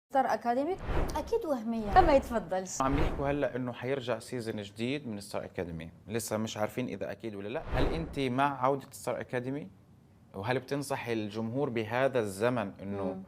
ستار اكاديمي اكيد وهميه فما يتفضلش. عم يحكوا هلا انه حيرجع سيزون جديد من ستار اكاديمي، لسه مش عارفين اذا اكيد ولا لا. هل انت مع عوده ستار اكاديمي؟ وهل بتنصحي الجمهور بهذا الزمن انه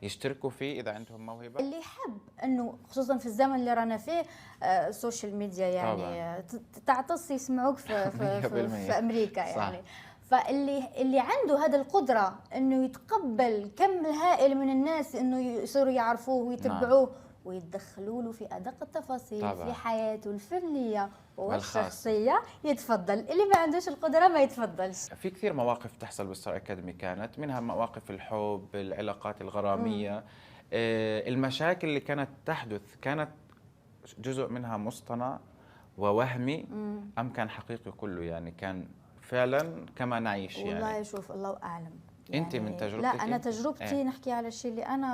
يشتركوا فيه اذا عندهم موهبه؟ اللي يحب انه خصوصا في الزمن اللي رانا فيه السوشيال ميديا يعني تعطس يسمعوك في امريكا يعني. فاللي عنده هذه القدره انه يتقبل كم الهائل من الناس انه يصيروا يعرفوه ويتبعوه ويتدخلوا له في ادق التفاصيل طبعا. في حياته الفنيه والشخصيه يتفضل، اللي ما عندوش القدره ما يتفضلش. في كثير مواقف تحصل بالستار اكاديمي، كانت منها مواقف الحب، العلاقات الغراميه، المشاكل اللي كانت تحدث، كانت جزء منها مصطنع ووهمي ام كان حقيقي كله؟ يعني كان فعلا كما نعيش يعني. والله شوف الله اعلم يعني انت من تجربتك؟ لا انا تجربتي نحكي على الشيء اللي انا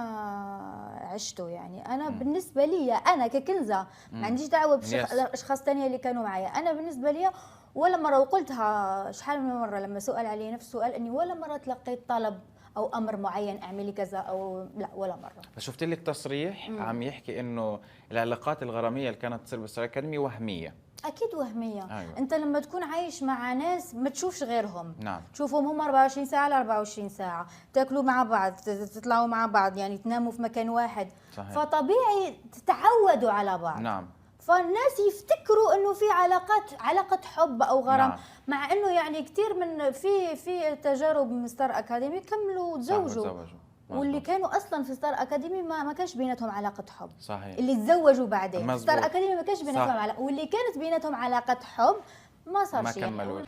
عشته يعني. انا بالنسبه لي انا ككنزه ما عنديش دعوه باشخاص ثانيه اللي كانوا معايا. انا بالنسبه لي ولا مره، وقلتها شحال من مره لما سؤال علي نفس السؤال، اني ولا مره تلقيت طلب او امر معين اعملي كذا او لا، ولا مره. فشفت لك تصريح عم يحكي انه العلاقات الغراميه اللي كانت تصير بالستار اكاديمي وهميه. اكيد وهميه. أيوة. انت لما تكون عايش مع ناس ما تشوفش غيرهم، نعم، تشوفهم هم 24 ساعه على 24 ساعه، تاكلوا مع بعض، تطلعوا مع بعض، يعني تناموا في مكان واحد. صحيح. فطبيعي تتعودوا على بعض. نعم. فالناس يفتكروا انه في علاقه حب او غرام. نعم. مع انه يعني كثير من في تجارب من ستار اكاديمي كملوا وتزوجوا، واللي كانوا اصلا في ستار اكاديمي ما كانش بيناتهم علاقه حب. صحيح. اللي تزوجوا بعدين مزبوط. ستار اكاديمي ما كانش بيناتهم علاقه، واللي كانت بيناتهم علاقه حب ما صار شيء. ما كملوا.